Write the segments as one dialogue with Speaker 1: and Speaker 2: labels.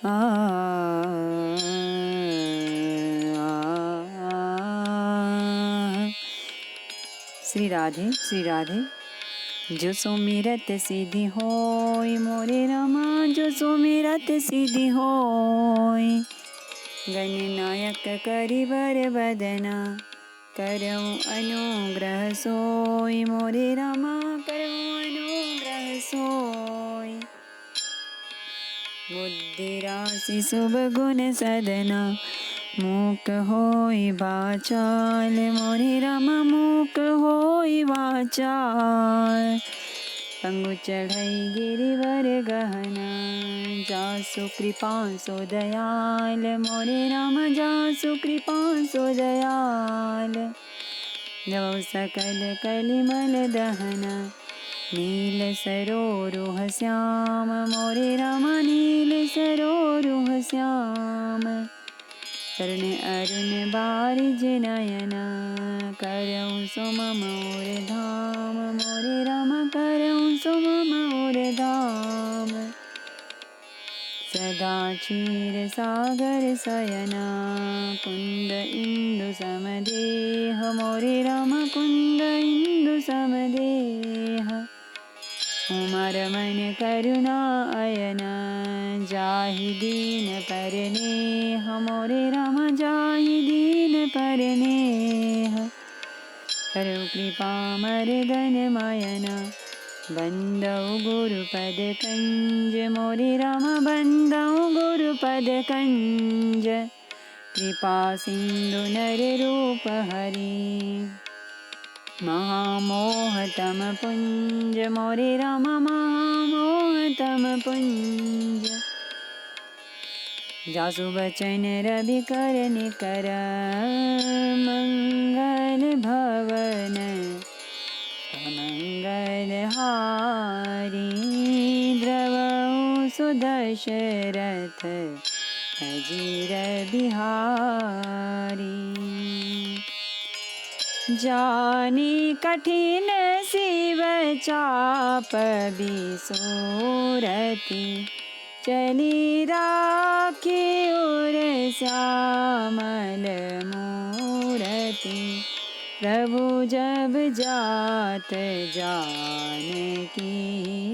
Speaker 1: आ, श्री राधे श्री राधे। जो सुमिरत सिद्धि होय मोरे रामा, जो सुमिरत सिद्धि होय। गणनायक करिवर बदना, करऊँ अनुग्रह सोय मोरे रामा, करऊँ अनुग्रह सोय। बुद्धि राशि शुभ गुण सदना, मूक होय वाचाल मोरे रामा, मूक होय वाचाल। पंगु चढ़ई गिरिवर गहना, जासु कृपा सो दयाल मोरे रामा, जासु कृपा सो दयाल। जब सकल कलिमल दहना, नील सरोरुह श्याम मोरे रामा, नील सरोरुह श्याम। चरण अरुण बारिज नयना, करऊँ सो मम और धाम मोरे रामा, करऊँ सो मम और धाम। सदा क्षीर सागर शयना, कुंद इंदु समदेह मोरे रामा, कुंद इंदु समदेह। उमर मन करुणा अयना, जाहि दीन परनेह मोरे रामा, जाहि दीन परनेह। करऊ कृपा मर्दन मयना, बंदऊ गुरुपद कंज मोरे रामा, बंदऊ गुरुपद कंज। कृपा सिंधु नर रूप हरि, महामोहतम पुंज मोरे रामा, महामोहतम पुंज। जासु बचन रवि कर निकर, मंगल भवन मंगल हारी। द्रवऊ सुदशरथ अजीर बिहारी। जानी कठिन शिव चाप बिसोरति, चली राखी उर श्यामल मूरति। प्रभु जब जात जानकी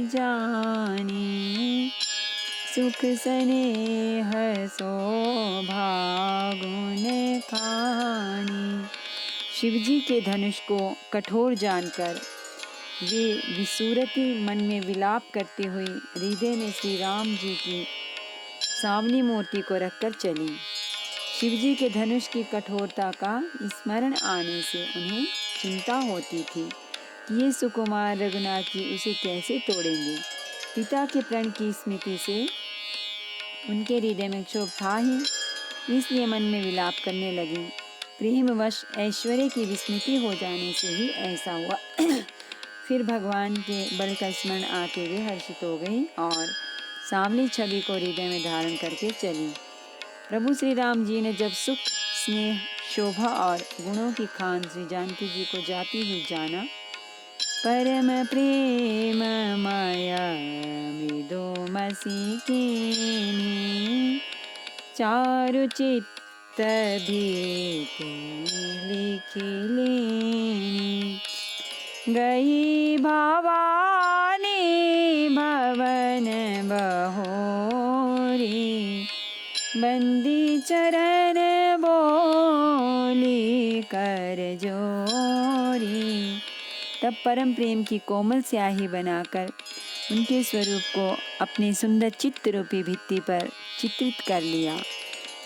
Speaker 1: जानी, सुख स्नेह शोभा गुण खानी। शिवजी के धनुष को कठोर जानकर वे विसूरती मन में विलाप करते हुए हृदय में श्री राम जी की सावनी मूर्ति को रखकर चली। शिवजी के धनुष की कठोरता का स्मरण आने से उन्हें चिंता होती थी कि ये सुकुमार रघुनाथ जी उसे कैसे तोड़ेंगे। पिता के प्रण की स्मृति से उनके हृदय में क्षोभ था ही, इसलिए मन में विलाप करने लगी। प्रेमवश ऐश्वर्य की विस्मृति हो जाने से ही ऐसा हुआ। फिर भगवान के बल का स्मरण आते हुए हर्षित हो गई और सांवली छवि को हृदय में धारण करके चली। प्रभु श्री राम जी ने जब सुख स्नेह शोभा और गुणों की खान श्री जानकी जी को जाती हुई जाना, परम प्रेम माया मृदो मसीकिनी। चारु चित्त भीति लिखि लेनी, गई भवानी भवन बहोरी। बंदी चरण बोली कर जोरी। तब परम प्रेम की कोमल स्याही बनाकर उनके स्वरूप को अपने सुंदर चित्त रूपी भित्ति पर चित्रित कर लिया।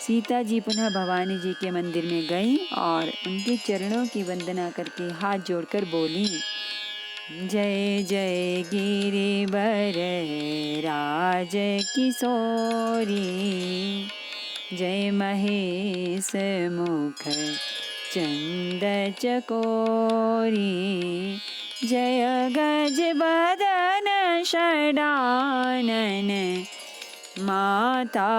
Speaker 1: सीता जी पुनः भवानी जी के मंदिर में गई और उनके चरणों की वंदना करके हाथ जोड़कर बोली, जय जय गिरिवर राज किशोरी। जय महेश मुख चंद चकोरी। जय गज बदन षडानन माता।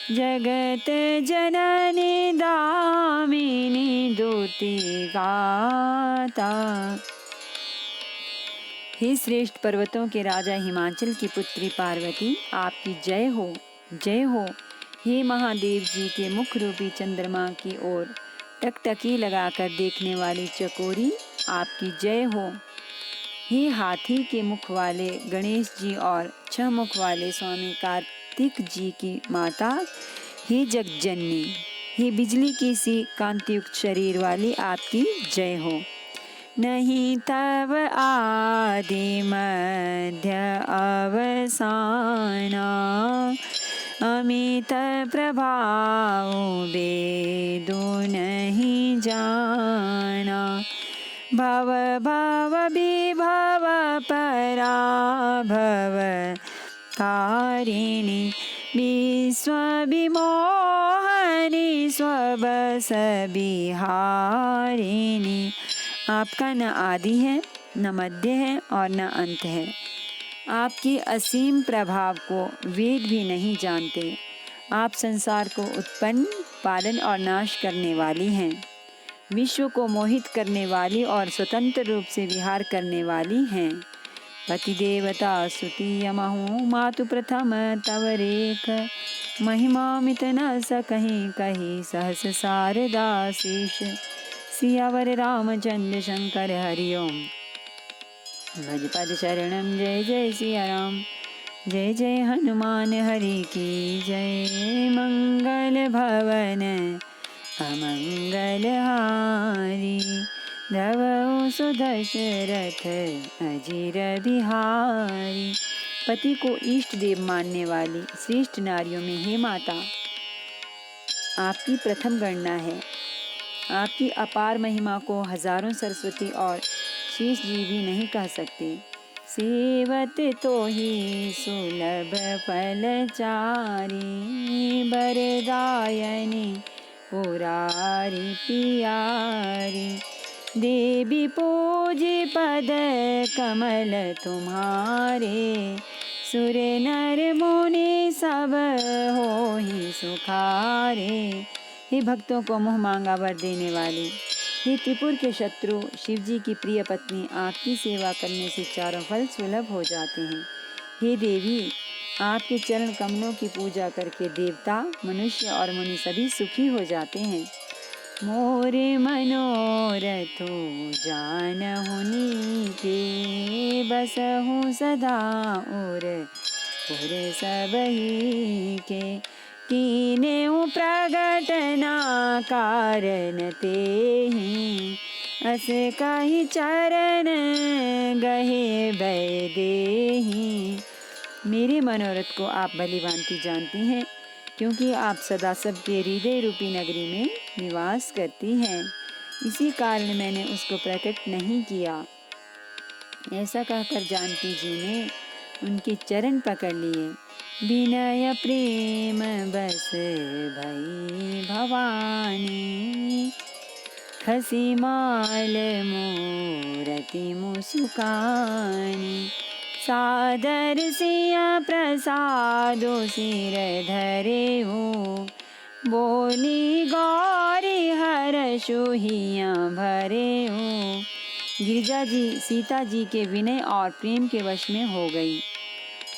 Speaker 1: जगत जननी दामिनी दूती गाता। हे श्रेष्ठ पर्वतों के राजा हिमाचल की पुत्री पार्वती, आपकी जय हो। जय हो। हे महादेव जी के मुख रूपी चंद्रमा की ओर टकटकी लगाकर देखने वाली चकोरी, आपकी जय हो। हे हाथी के मुख वाले गणेश जी और 6 मुख वाले स्वामी कार्तिक जी की माता, हे जगजननी, हे बिजली की सी कांतियुक्त शरीर वाली, आपकी जय हो। नहीं तब आदि मध्य अवसाना, अमित प्रभाव वेदो नहीं जाना। भव भव विभव पराभव कारिणी, विश्व विमोहनी स्वबस बिहारिणी। आपका न आदि है, न मध्य है और न अंत है। आपके असीम प्रभाव को वेद भी नहीं जानते। आप संसार को उत्पन्न, पालन और नाश करने वाली हैं। विश्व को मोहित करने वाली और स्वतंत्र रूप से विहार करने वाली हैं। पति देवता स्तुति यमहु मातु प्रथम तव रेख, महिमा मित न सकहीं कही सहस शारदा शेष। सियावर रामचंद्र शंकर हरि ओम। भज पद शरणम जय जय सिया राम, जय जय हनुमान हरि की जय। मंगल भवन अमंगल हारी, धवो सुदशरथ अजिर बिहारी। पति को इष्ट देव मानने वाली श्रेष्ठ नारियों में हे माता, आपकी प्रथम गणना है। आपकी अपार महिमा को हजारों सरस्वती और शेष जी भी नहीं कह सकते। सेवत तो ही सुलभ फलचारी, बरदायनी पुरारी पियारी। देवी पूजी पद कमल तुम्हारे, सुर नर मुनि सब होहि सुखारे। हे भक्तों को मुँह मांगा वर देने वाली, हे त्रिपुर के शत्रु शिव जी की प्रिय पत्नी, आपकी सेवा करने से चारों फल सुलभ हो जाते हैं। हे देवी, आपके चरण कमलों की पूजा करके देवता, मनुष्य और मुनि सभी सुखी हो जाते हैं। मोरे मनोरथो जानहु नीके, बसहु सदा और सबही के। कीनेहु प्रगट ना कारण तेहि, अस कहि चरण गहे भय देहि। मेरे मनोरथ को आप भली भांति जानती हैं, क्योंकि आप सदा सबके हृदय रूपी नगरी में निवास करती हैं। इसी कारण मैंने उसको प्रकट नहीं किया। ऐसा कहकर जानकी जी ने उनके चरण पकड़ लिए। विनय प्रेम बस भई भवानी, खसी माल मूरति मुसुकानी। सादर सिया प्रसादो सिर धरे हो, बोली गौरी हर्षु हिया भरे हो। गिरिजा जी सीता जी के विनय और प्रेम के वश में हो गई।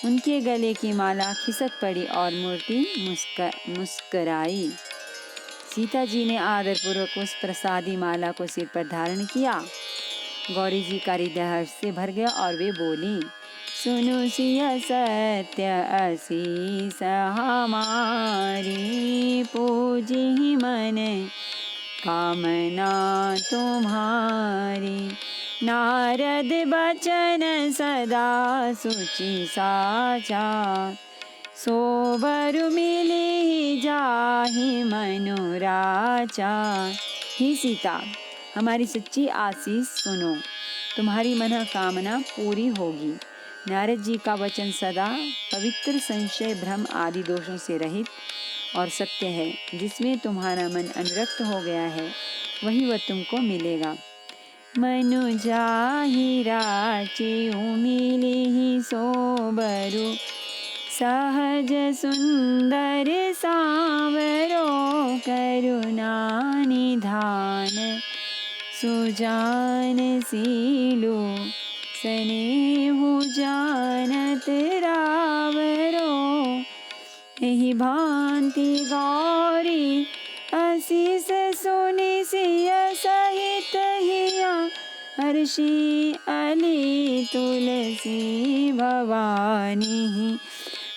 Speaker 1: उनके गले की माला खिसक पड़ी और मूर्ति मुस्कराई। सीता जी ने आदरपूर्वक उस प्रसादी माला को सिर पर धारण किया। गौरी जी का हृदय हर्ष से भर गया और वे बोली, सुनु सिया सत्य असीस हमारी, पूजी मन कामना तुम्हारी। नारद बचन सदा सुचि साचा, सोबर मिली जाहि मनोराचा। हे सीता, हमारी सच्ची आशीष सुनो, तुम्हारी मनोकामना पूरी होगी। नारद जी का वचन सदा पवित्र, संशय भ्रम आदि दोषों से रहित और सत्य है। जिसमें तुम्हारा मन अनुरक्त हो गया है वही वह तुमको मिलेगा। मनु जाहि राची मिलिहि सोबरु, सहज सुंदर सांवरो करुणा निधान। सुजान सीलु स्नेहु जानत रावरो, यही भांति गौरी आशीष सुनि सिया सहित हिया हर्षि अली तुलसी भवानी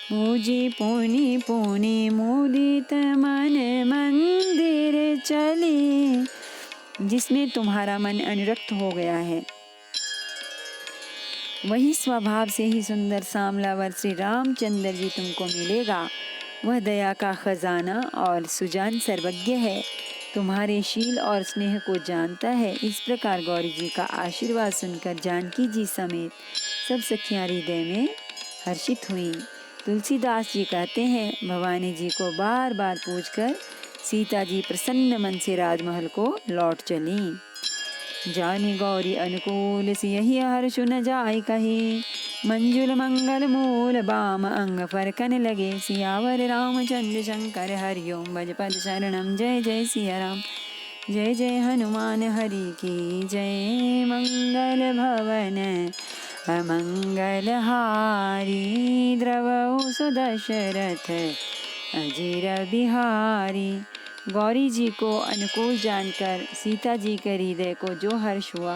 Speaker 1: पूजी पुनि पुनि मुदित मन मंदिर चली। जिसमें तुम्हारा मन अनुरक्त हो गया है वही स्वभाव से ही सुंदर सामलावर श्री रामचंद्र जी तुमको मिलेगा। वह दया का खजाना और सुजान सर्वज्ञ है, तुम्हारे शील और स्नेह को जानता है। इस प्रकार गौरी जी का आशीर्वाद सुनकर जानकी जी समेत सब सखियां हृदय में हर्षित हुईं। तुलसीदास जी कहते हैं, भवानी जी को बार बार पूछकर सीता जी प्रसन्न मन से राजमहल को लौट चलीं। जानी गौरी अनुकूल सियहि हर्ष न जाय कही, मंजुल मंगल मूल बाम अंग फरकन लगे। सियावर रामचंद्र शंकर हरिओम भज पद शरणम। जय जय सिया राम जय जय हनुमान हरि की जय। मंगल भवन अमंगल हारी, द्रवहु सुदशरथ अजिर बिहारी। गौरी जी को अनुकूल जानकर सीता जी के हृदय को जो हर्ष हुआ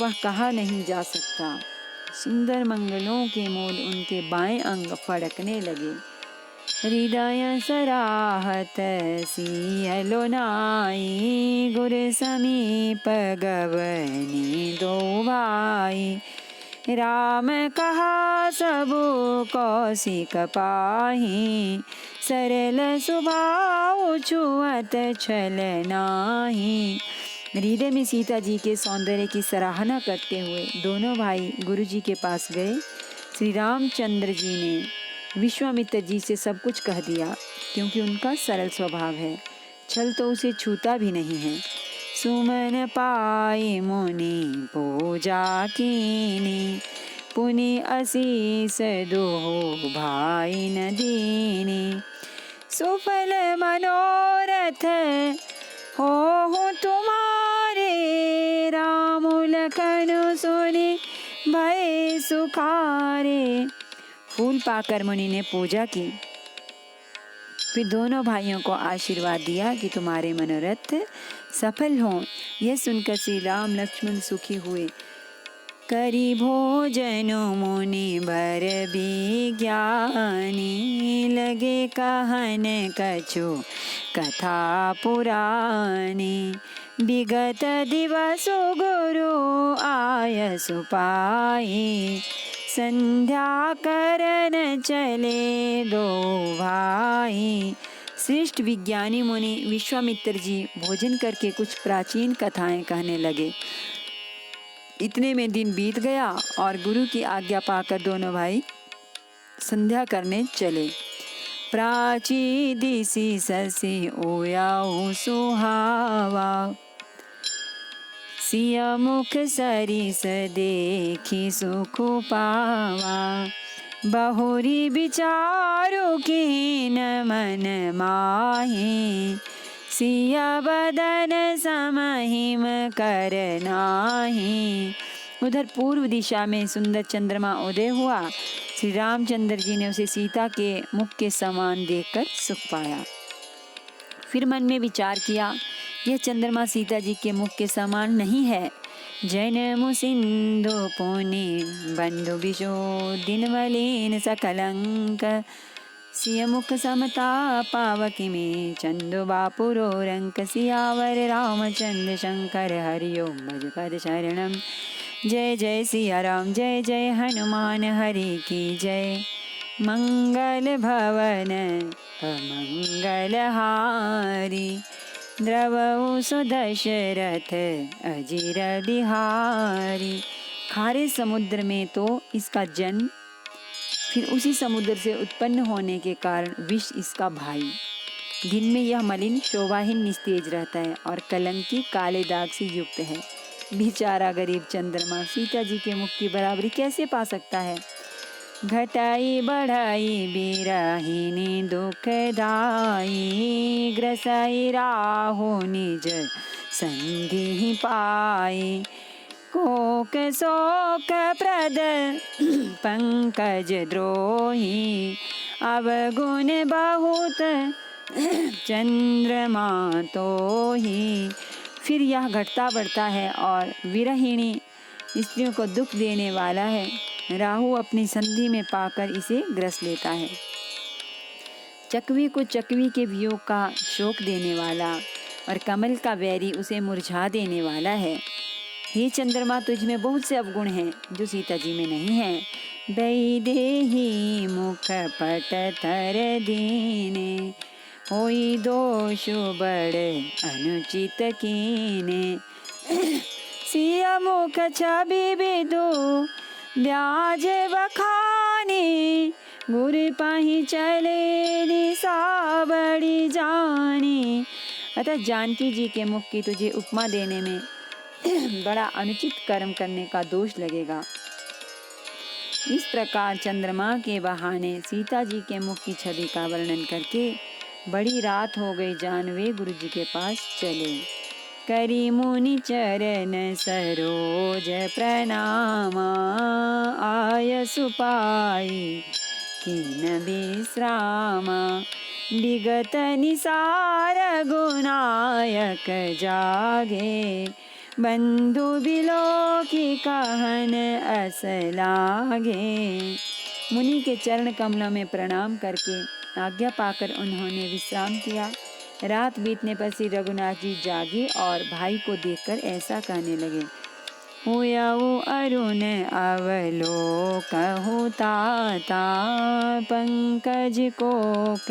Speaker 1: वह कहा नहीं जा सकता। सुंदर मंगलों के मूल उनके बाएं अंग फड़कने लगे। हृदय सराहत सियलो नाई, गुर समीप गवनी दो भाई। राम कहा सबु कौशिक पाहि, सरल स्वभाव छुअत छल नाही। हृदय में सीता जी के सौंदर्य की सराहना करते हुए दोनों भाई गुरु जी के पास गए। श्री रामचंद्र जी ने विश्वामित्र जी से सब कुछ कह दिया, क्योंकि उनका सरल स्वभाव है, छल तो उसे छूता भी नहीं है। सुमन पाए मुनि पूजा कीनी, पुनि आशीष दोहो भाई न दीनी। सुफल मनोरथ हो तुम्हारे, राम लखन सुनि भय सुखारे। फूल पाकर मुनि ने पूजा की, फिर दोनों भाइयों को आशीर्वाद दिया कि तुम्हारे मनोरथ सफल हों। यह सुनकर श्री राम लक्ष्मण सुखी हुए। करी भोजन मुनि भर विज्ञानी, लगे कहन कछु कथा पुरानी। विगत दिवस गुरु आयसु पाई, संध्या करन चले दो भाई। श्रेष्ठ विज्ञानी मुनि विश्वामित्र जी भोजन करके कुछ प्राचीन कथाएं कहने लगे। इतने में दिन बीत गया और गुरु की आज्ञा पाकर दोनों भाई संध्या करने चले। प्राची दिसी ससी ओयाऊ सुहावा, सिया मुख सरिस देखी सुख पावा। बहुरी विचारु कीन मन माही, सिया बदन समहिम कर नाही। उधर पूर्व दिशा में सुंदर चंद्रमा उदय हुआ। श्री रामचंद्र जी ने उसे सीता के मुख के समान देखकर सुख पाया। फिर मन में विचार किया, यह चंद्रमा सीता जी के मुख के समान नहीं है। जन्म सिंधु पुनि बंधु विशो, दिनवलीन सकलंक। सिय मुख समता पावकी में, चंदु बापुरो रंक। सियावर रामचंद्र शंकर हरिओम भज पद शरणम। जय जय सिया राम जय जय हनुमान हरि की जय। मंगल भवन अमंगल हारी, द्रवहु सुदशरथ अजिर बिहारी। खारे समुद्र में तो इसका जन्म, फिर उसी समुद्र से उत्पन्न होने के कारण विष इसका भाई। दिन में यह मलिन शोभाहीन निस्तेज रहता है और कलंकी काले दाग से युक्त है। बेचारा गरीब चंद्रमा सीता जी के मुख की बराबरी कैसे पा सकता है। घटाई बढ़ाई बिरहिनी दुखदाई, ग्रसाई राहु निज संधि पाई। कोक शोक प्रद पंकज द्रोही, अवगुण बहुत चंद्रमा तो ही। फिर यह घटता बढ़ता है और विरहिणी स्त्रियों को दुख देने वाला है। राहु अपनी संधि में पाकर इसे ग्रस लेता है। चकवी को चकवी के वियोग का शोक देने वाला और कमल का बैरी उसे मुरझा देने वाला है। हे चंद्रमा, तुझ में बहुत से अवगुण हैं जो सीता जी में नहीं हैं। वैदेही मुख पट तर दीने, होई दोष बड़ अनुचित कीने। सिया मुख छवि बिदु ब्याज बखानी, गुर पाही चले निशा बड़ी जानी। अतः जानकी जी के मुख की तुझे उपमा देने में बड़ा अनुचित कर्म करने का दोष लगेगा। इस प्रकार चंद्रमा के बहाने सीता जी के मुख की छवि का वर्णन करके बड़ी रात हो गई जान वे गुरु जी के पास चले। करी मुनि चरण सरोज प्रणामा, आय सुपाई कीन विश्रामा। विगत निसार गुनायक जागे, बंधु बिलो की कहन अस लागे। मुनि के चरण कमलों में प्रणाम करके आज्ञा पाकर उन्होंने विश्राम किया। रात बीतने पर श्री रघुनाथ जी जागे और भाई को देखकर ऐसा कहने लगे। हुयाऊ अरुण अवलोकहु ताता, पंकज कोक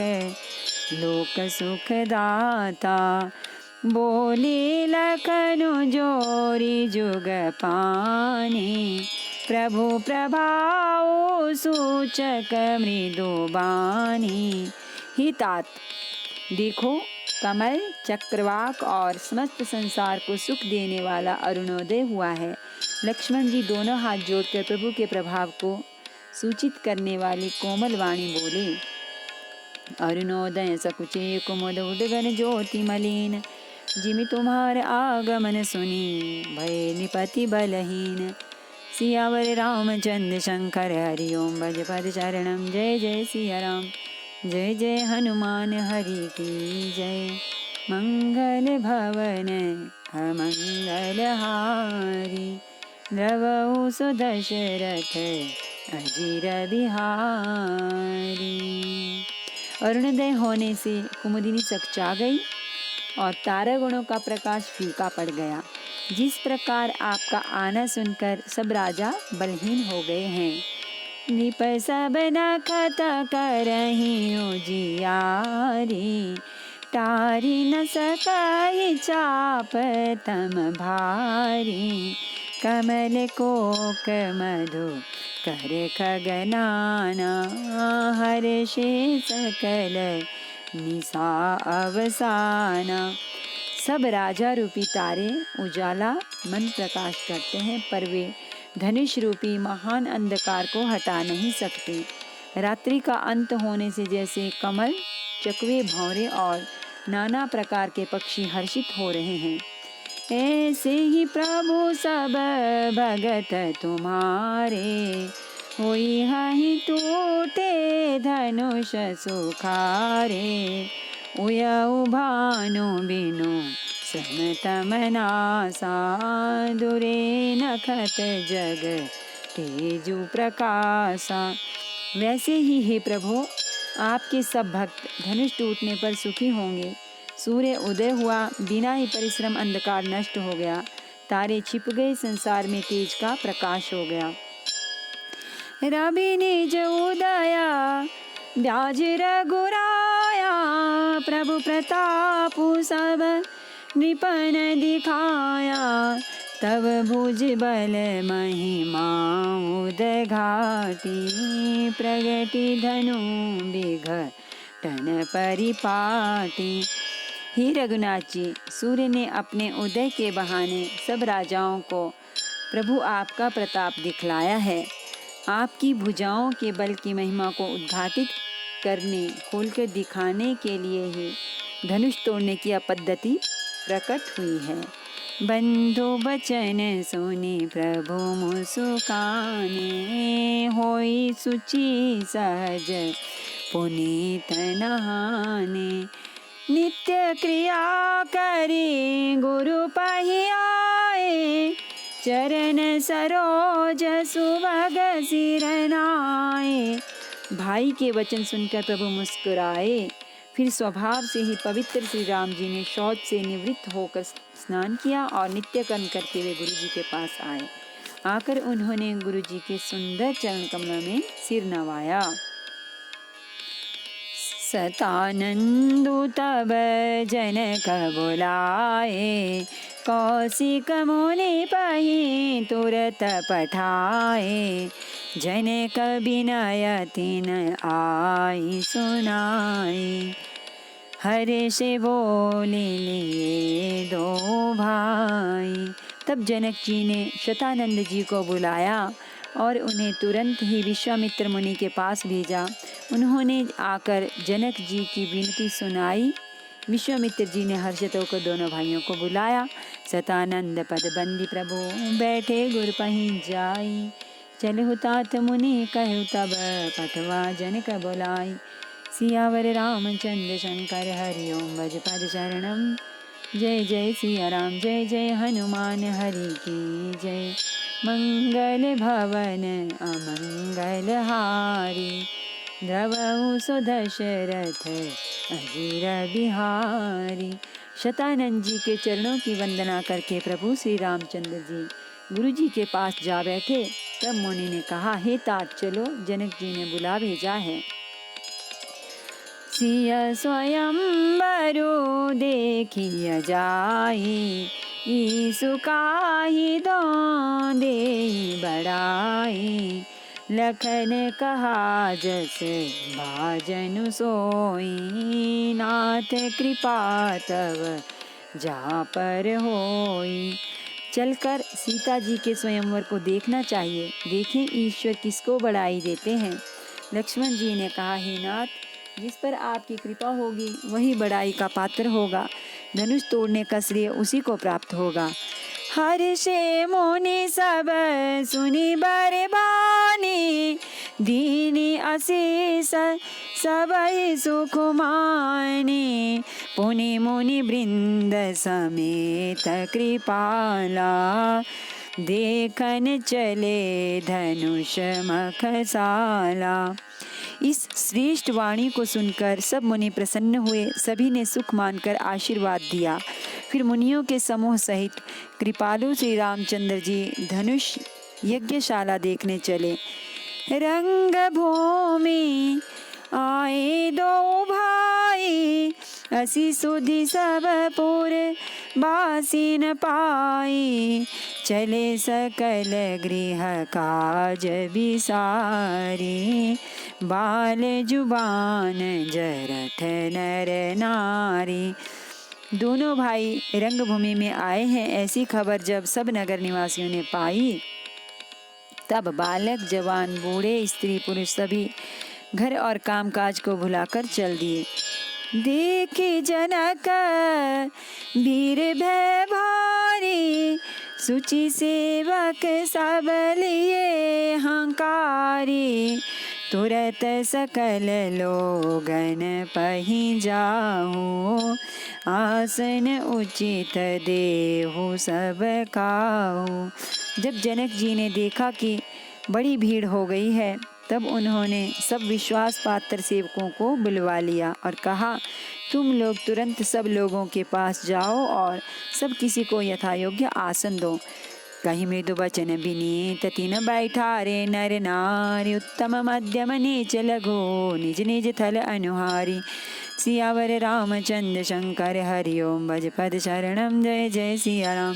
Speaker 1: लोक सुख दाता। बोले लखनु जोरी जुग पानी, प्रभु प्रभाऊ सूचक मृदु बानी। ही तात, देखो कमल, चक्रवाक और समस्त संसार को सुख देने वाला अरुणोदय हुआ है। लक्ष्मण जी दोनों हाथ जोड़कर प्रभु के प्रभाव को सूचित करने वाली कोमल वाणी बोले। अरुणोदय सकुचे कुमुद उदगन ज्योति मलिन, जिमि तुम्हार आगमन सुनी भय निपति बलहीन। सियावर रामचंद्र शंकर हरि ओम, भज पद चरणम। जय जय सिया राम, जय जय हनुमान हरि की जय। मंगल भवन अमंगल हारी, द्रवहु सुदशरथ अजीर बिहारी। अरुणोदय होने से कुमुदिनी सकचा गई और तारागणों का प्रकाश फीका पड़ गया। जिस प्रकार आपका आना सुनकर सब राजा बलहीन हो गए हैं। निप सब नखत करहिं उजियारी, टारी न सकहि चाप तम भारी। कमल कोक मधु कर खगनाना, हर्षे सकल निशा अवसाना। सब राजा रूपी तारे उजाला मन प्रकाश करते हैं, पर वे धनुष रूपी महान अंधकार को हटा नहीं सकते। रात्रि का अंत होने से जैसे कमल, चकवे, भंवरे और नाना प्रकार के पक्षी हर्षित हो रहे हैं, ऐसे ही प्रभु सब भगत तुम्हारे। होई हहि टूटे धनुष सुखारे, उयऊ भानु बिनु समतमनासा। दुरे नखत जग तेजु प्रकाशा। वैसे ही हे प्रभु, आपके सब भक्त धनुष टूटने पर सुखी होंगे। सूर्य उदय हुआ, बिना ही परिश्रम अंधकार नष्ट हो गया। तारे छिप गए, संसार में तेज का प्रकाश हो गया। रवि निज उदया ब्याज रघुराया, प्रभु प्रतापु सब नृपन दिखाया। तब भुज बल महिमा उदघाटी, प्रगति धनु विघटन परिपाटी। हे रघुनाथ जी, सूर्य ने अपने उदय के बहाने सब राजाओं को प्रभु आपका प्रताप दिखलाया है। आपकी भुजाओं के बल की महिमा को उद्घाटित करने, खोलकर दिखाने के लिए ही धनुष तोड़ने की पद्धति प्रकट हुई है। बंधु बचन सुनि प्रभु मुस्काने, होई सुचि सहज पुनीत नहाने। नित्य क्रिया करी गुरु पहि आए, चरण सरोज सुभग सिर नाए। भाई के वचन सुनकर प्रभु मुस्कुराए। फिर स्वभाव से ही पवित्र श्री राम जी ने शौच से निवृत्त होकर स्नान किया और नित्य कर्म करते हुए गुरु जी के पास आए। आकर उन्होंने गुरु जी के सुंदर चरण कमलों में सिर नवाया। सतानंदु तब जनक बुलाए, कौशिक मुनि पहि तुरत पठाए। जनक विनय तिन आई सुनाई, हर्ष बोले लिए दो भाई। तब जनक जी ने शतानंद जी को बुलाया और उन्हें तुरंत ही विश्वामित्र मुनि के पास भेजा। उन्होंने आकर जनक जी की विनती सुनाई। विश्वामित्र जी ने हर्षित होकर दोनों भाइयों को बुलाया। शतानंद पद बंदी प्रभु बैठे गुर पहि जाई, चलहु तात मुनि कहु तब पठवा जनक बुलाई। सियावर रामचंद्र शंकर हरि ओम भज पद शरणम। जय जय सिया राम जय जय हनुमान हरि की जय। मंगल भवन अमंगल हारी, द्रवहु सो दशरथ अजीर बिहारी। शतानंद जी के चरणों की वंदना करके प्रभु श्री रामचंद्र जी गुरु जी के पास जा बैठे। तब मुनि ने कहा, हे तात चलो, जनक जी ने बुला भेजा है। सिया स्वयं बरु देखिय जाई, ईसु काहि दो देहि बड़ाई। लखन कहा जस बाजनु सोई, नाथ कृपा तब जा पर होई। चलकर सीता जी के स्वयंवर को देखना चाहिए, देखें ईश्वर किसको बड़ाई देते हैं। लक्ष्मण जी ने कहा, हे नाथ, जिस पर आपकी कृपा होगी वही बड़ाई का पात्र होगा। धनुष तोड़ने का श्रेय उसी को प्राप्त होगा। हर्षे मुनि सब सुनि बर बानी, दीनी असीस सबहि सुख मानी। पुनि मुनि वृंद समेत कृपाला, देखन चले धनुष मखसाला। इस श्रेष्ठ वाणी को सुनकर सब मुनि प्रसन्न हुए। सभी ने सुख मानकर आशीर्वाद दिया। फिर मुनियों के समूह सहित कृपालु श्री रामचंद्र जी धनुष यज्ञशाला देखने चले। रंग भूमि आए दो भाई, असी सुधि सब पुर बासी न पाई। चले सकल गृह काज बिसारी, बाल जुबान जरठ नर नारी। दोनों भाई रंगभूमि में आए हैं, ऐसी खबर जब सब नगर निवासियों ने पाई, तब बालक जवान बूढ़े स्त्री पुरुष सभी घर और कामकाज को भुलाकर चल दिए। देखे जनक वीर भय भारी, सुचि सेवक सब लिए हंकारी। तुरत सकल लोगन पहि जाहु, आसन उचित देहु सब काहू। जब जनक जी ने देखा कि बड़ी भीड़ हो गई है, तब उन्होंने सब विश्वास पात्र सेवकों को बुलवा लिया और कहा, तुम लोग तुरंत सब लोगों के पास जाओ और सब किसी को यथायोग्य आसन दो। कहीं मृदु वचन विनीत तिन बैठारे, नर नारी उत्तम मध्यम नीच लघु, निज निज थल अनुहारी। सियावर रामचंद्र शंकर हरि ओम भज पद शरणम। जय जय सिया राम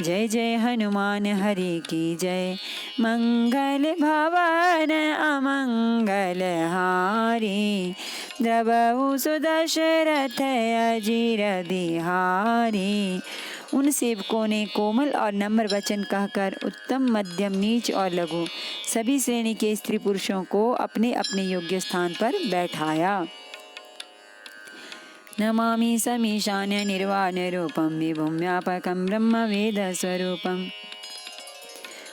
Speaker 1: जय जय हनुमान हरि की जय। मंगल भवन अमंगल हारी, द्रवहु सो दशरथ अजीर बिहारी। उन सेवकों ने कोमल और नम्र वचन कहकर उत्तम मध्यम नीच और लघु सभी श्रेणी के स्त्री पुरुषों को अपने अपने योग्य स्थान पर बैठाया। नमामि समीशान्य निर्वाणरूपं विभुं व्यापकं ब्रह्मवेदस्वरूपम्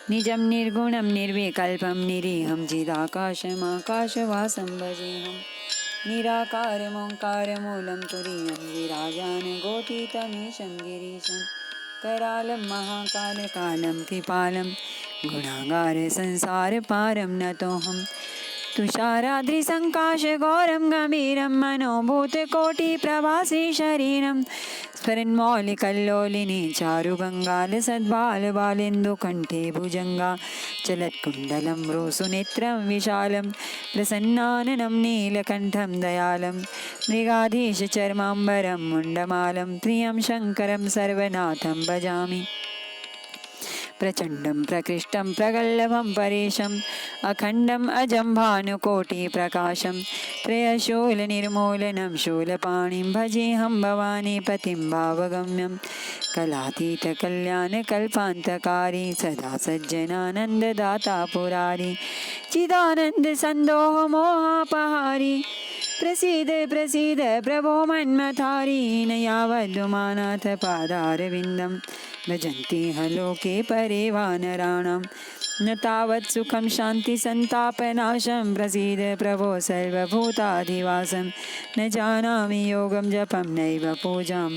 Speaker 1: निजं निर्गुणं निर्विकल्पं निरीहं चिदाकाशमाकाशवासं भजेऽहं निराकारमोङ्कारमूलं तुरीयं विराजानगोतीतमीशं गिरीशं करालं महाकालकालं कृपालं गुणागारसंसारपारं नतोऽहं तुषाराद्रिसङ्काशघोरं गम्भीरं मनोभूतकोटिप्रभासी शरीरं स्फुरन्मौलिकल्लोलिनी चारुगङ्गालसद्बालबालेन्दुकण्ठे भुजङ्गा चलत्कुण्डलं रोसुनेत्रं विशालं प्रसन्नाननं नीलकण्ठं दयालं मृगाधीशचर्माम्बरं मुण्डमालं प्रियं शङ्करं सर्वनाथं भजामि प्रचण्डं प्रकृष्टं प्रगल्भं परेशम् अखण्डम् अजं भानुकोटिप्रकाशं त्रयशूलनिर्मूलनं शूलपाणिं भजेऽहं भवानीपतिं भावगम्यं कलातीतकल्याणकल्पान्तकारी सदा सज्जनानन्ददाता पुरारी चिदानन्दसन्दोहमोहापहारी प्रसीद प्रसीद प्रभो मन्मथारी न यावद्मानाथ पादारविन्दं भजन्ति ह लोके परे वानराणां न तावत् सुखं शान्तिसन्तापनाशं प्रसीद प्रभो सर्वभूताधिवासं न जानामि योगं जपं नैव पूजां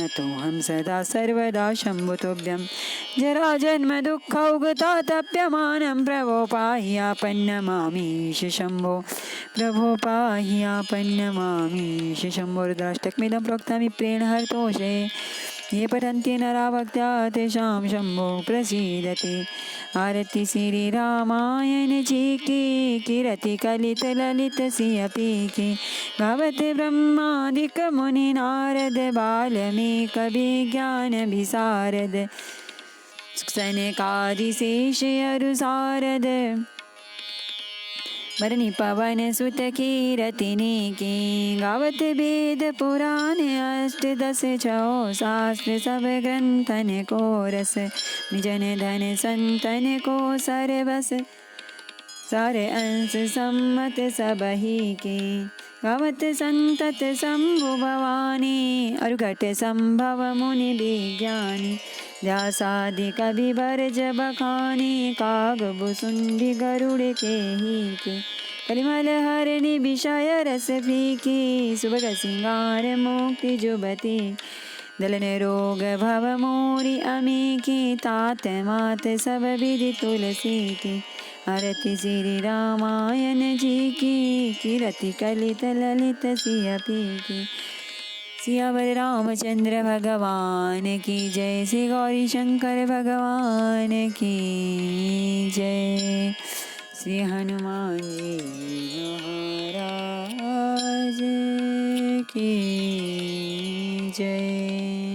Speaker 1: नतोऽहं सदा सर्वदा शम्भुतुभ्यं जराजन्मदुःखौगतातप्यमानं प्रभो पाह्यापन्नमामीश शम्भो प्रभो पाह्यापन्नमामीश शम्भो रुद्राष्टकमिदं प्रोक्तं विप्रेण हरतोषे ये पठन्ति नरा भक्त्या तेषां शम्भो प्रसीदति आरति श्रीरामायण जी की कीरति कलित ललित सियपी की गावत ब्रह्मादिक मुनि नारद बाल्मीक विज्ञान विशारद सनकादि शेष अरु सारद भरणी पवन सुत कीरतिनी की गावत वेद पुराण अष्टदश छो शास्त्र सब ग्रंथन को रस निजन धन संतन को सरबस सारे अंश सम्मत सबही की गावत संतत शंभु भवानी अरुघट संभव मुनि विज्ञानी व्यासादि कवि बरज बखानी कागभुसुंडी गरुड़ के ही के कलिमल हरणी विषय रस फीकी सुभग सिंगार मुक्ति जुबती दलन रोग भव मोरी अमी की तात मात सब विधि तुलसी की आरती श्री रामायण जी की कीरति कलित ललित सियपी की सियावर रामचंद्र भगवान की जय। श्री गौरी शंकर भगवान की जय। श्री हनुमान जी महाराज की जय।